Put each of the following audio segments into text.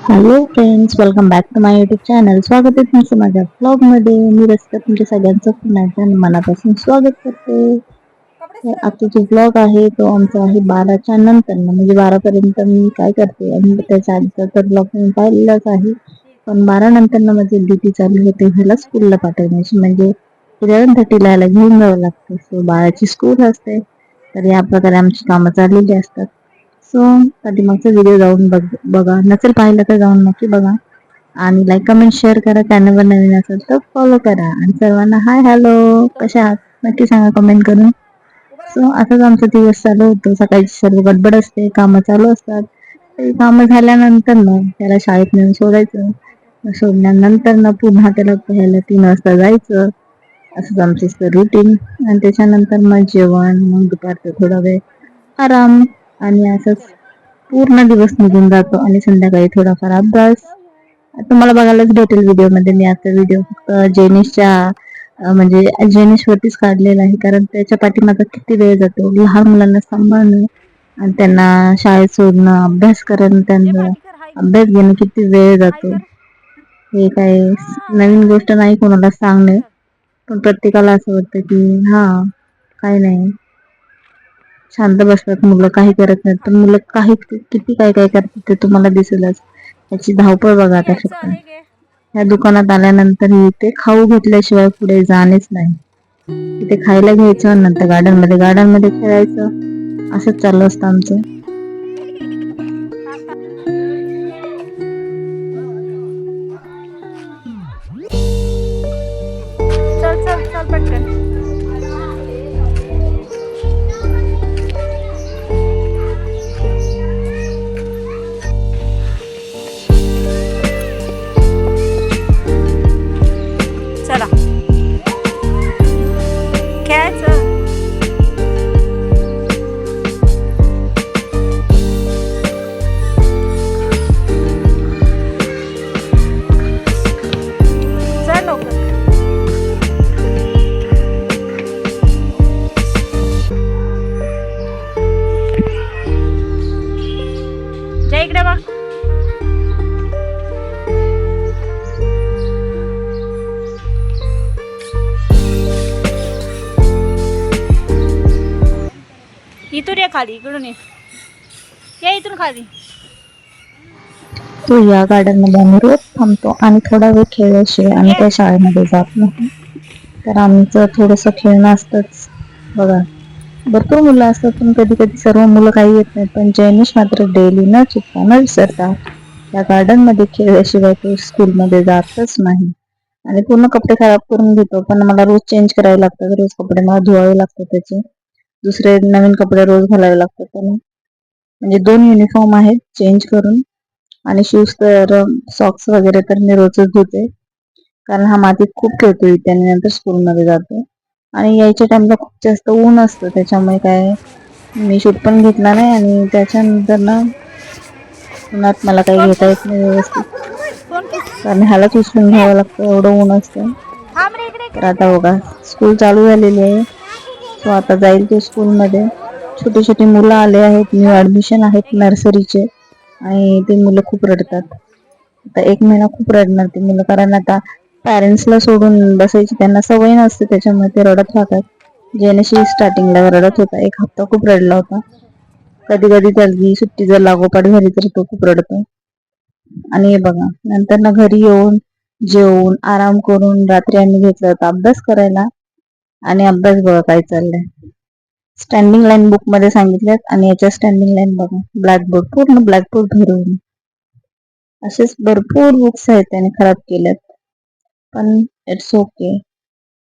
Hello friends, welcome back to my YouTube channel. स्वागत आहे तुमचं माझ्या ब्लॉगमध्ये. मी रसिका तुमच्या सगळ्यांचं पुन्हा मनापासून स्वागत करते. आजचा जो ब्लॉग आहे तो आमचा आहे 12च्या नंतर, म्हणजे 12पर्यंत मी काय करते आणि त्याच्या आधीचा तर ब्लॉग मी पाहिलेलाच आहे. पण 12 नंतर माझी ड्युटी चालू होते ह्याला स्कूलला पाठवण्याची, म्हणजे 11:30ला याला घेऊन जावं लागतं. सो बाळाची स्कूल असते, तर या प्रकारे आमची कामं चाललेली असतात. सो पाठीमागचा व्हिडिओ जाऊन बघा, नसेल पाहिलं तर जाऊन नक्की बघा आणि लाईक कमेंट शेअर करा. चॅनलवर नवीन असेल तर फॉलो करा आणि सर्वांना हाय हॅलो, कशा आहात नक्की सांगा कमेंट करून. सो असाच आमचा दिवस चालू होतो. सकाळची सर्व गडबड असते, कामं चालू असतात. ते कामं झाल्यानंतर त्याला शाळेत नेऊन सोडायचं. सोडल्यानंतर पुन्हा त्याला पहायला 3 वाजता जायचं. असंच आमचं असतं रुटीन. आणि त्याच्यानंतर मग जेवण, मग दुपारचं थोडा वेळ आराम, आणि असंच पूर्ण दिवस निघून जातो. आणि संध्याकाळी थोडाफार अभ्यास. तुम्हाला बघायलाच भेटेल व्हिडिओमध्ये. मी आता व्हिडिओ फक्त म्हणजे जेनिशवरतीच काढलेला आहे, कारण त्याच्या पाठीमागे किती वेळ जातो लहान मुलांना सांभाळणं आणि त्यांना शाळेत सोडणं, अभ्यास करणं, त्यांचा अभ्यास घेणं किती वेळ जातो. हे काय नवीन गोष्ट नाही कोणाला सांगणे, पण प्रत्येकाला असं वाटतं की काही नाही, शांत बसतात मुलं, काही करत नाहीत. पण मुलं किती काय काय करतात ते तुम्हाला दिसेलच. याची धावपळ बघा आता फक्त. या दुकानात आल्यानंतर इथे खाऊ घेतल्याशिवाय पुढे जाणेच नाही. इथे खायला घ्यायचं, नंतर गार्डन मध्ये खेळायचं. असंच चालू असतं आमचं. चल चल चल पटकन. चला खेळायचं. चल लवकर. जय इकडे बघ. इथून ये खाली, इकडून ये इथून खाली. तो या गार्डन मध्ये आम्ही रोज थांबतो आणि थोडा वेळ खेळल्याशिवाय आम्ही त्या शाळेमध्ये जात नाही. तर आमचं थोडंसं खेळणं असतंच. बघा, भरपूर मुलं असतात, पण कधी कधी सर्व मुलं काही येत नाहीत. पण जैनिश मात्र डेली न चुकता न विसरता या गार्डन मध्ये खेळल्याशिवाय तो स्कूलमध्ये जातच नाही. आणि पूर्ण कपडे खराब करून घेतो, पण मला रोज चेंज करावे लागतात. रोज कपडे मला धुवावे लागतात, त्याचे दुसरे नवीन कपडे रोज घालावे लागतात त्यांना. म्हणजे 2 युनिफॉर्म आहेत चेंज करून. आणि शूज तर, सॉक्स वगैरे तर मी रोजच धुते, कारण हा मातीत खूप खेळतो इथे आणि नंतर स्कूलमध्ये जातो. आणि यायच्या टाइमला खूप जास्त ऊन असतं, त्याच्यामुळे काय मी शूट पण घेतला नाही. आणि त्याच्यानंतर उन्हात मला काही घेता येत नाही व्यवस्थित, कारण ह्यालाच उचलून घ्यावं लागतं, एवढं ऊन असतं. तर आता बघा, स्कूल चालू झालेली आहे. सो आता जाईल तो स्कूलमध्ये. छोटे छोटे मुलं आले आहेत, न्यू ऍडमिशन आहेत नर्सरीचे, आणि ते मुलं खूप रडतात. आता 1 महिना खूप रडणार ते मुलं, कारण आता पॅरेंट्सला सोडून बसायची त्यांना सवय नसते, त्याच्यामुळे ते रडत राहतात. जेनेशी स्टार्टिंगला रडत होता, 1 हप्ता खूप रडला होता. कधी कधी त्याची सुट्टी जर लागोपाठ झाली तर तो खूप रडतो. आणि हे बघा, नंतर घरी येऊन जेवून आराम करून रात्री आम्ही घेतला होता अभ्यास करायला. आणि अभ्यास बघा काय चाललाय. स्टँडिंग लाईन बुक मध्ये सांगितल्यात, आणि याच्या स्टँडिंग लाईन बघा, ब्लॅकबोर्ड, पूर्ण ब्लॅकबोर्ड भरून. असेच भरपूर बुक्स आहेत त्याने खराब केल्यात, पण इट्स ओके.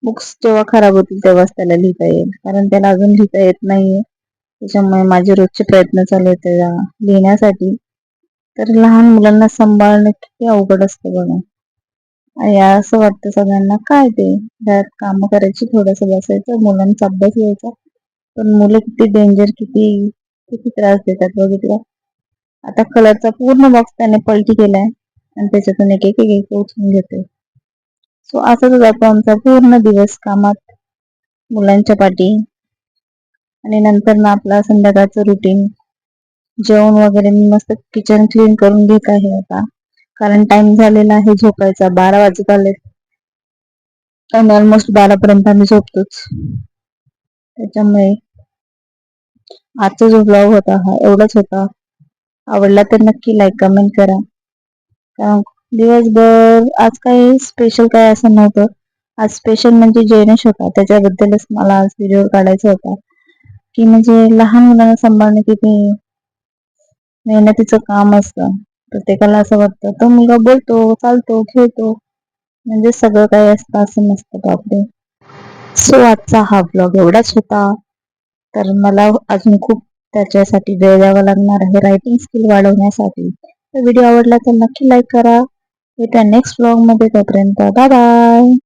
बुक्स जेव्हा खराब होतील तेव्हाच त्याला लिहिता येईल, कारण त्याला अजून लिहिता येत नाहीये. त्याच्यामुळे माझे रोजचे प्रयत्न चालू आहेत त्याला लिहिण्यासाठी. तर लहान मुलांना सांभाळणं किती अवघड असतं बघा. आणि असं वाटतं सगळ्यांना, काय ते घरात काम करायची, थोडस बसायचं, मुलांचा अभ्यास घ्यायचा. पण मुलं किती डेंजर, किती किती त्रास देतात बघितलं. आता कलरचा पूर्ण बॉक्स त्याने पलटी केलाय, आणि त्याच्यातून एक एक एक उचलून घेते. सो असंच जातो आमचा पूर्ण दिवस कामात, मुलांच्या पाठी. आणि नंतर आपला संध्याकाळचं रुटीन, जेवण वगैरे. मी मस्त किचन क्लीन करून घेत आहे आता. कारण टाइम झालेला आहे झोपायचा. 12 वाजत आले आणि ऑलमोस्ट 12 पर्यंत आम्ही झोपतोच. त्याच्यामुळे आजचा जो ब्लॉग होता हा एवढाच होता. आवडला तर नक्की लाईक कमेंट करा. कारण दिवसभर आज काही स्पेशल काय असं नव्हतं. आज स्पेशल म्हणजे जयनेश होता, त्याच्याबद्दलच मला आज व्हिडिओ काढायचा होता. की म्हणजे लहान मुलांना सांभाळणं किती मेहनतीचं काम असतं. प्रत्येकाला असं वाटतं तो मुलगा बोलतो, चालतो, खेळतो म्हणजे सगळं काही असतं असं नसतं बापरे. सो आजचा हा ब्लॉग एवढाच होता. तर मला अजून खूप त्याच्यासाठी वेळ द्यावा लागणार आहे रायटिंग स्किल वाढवण्यासाठी. तर व्हिडिओ आवडला तर नक्की लाईक करा. येत्या नेक्स्ट ब्लॉग मध्ये, तोपर्यंत बाय बाय.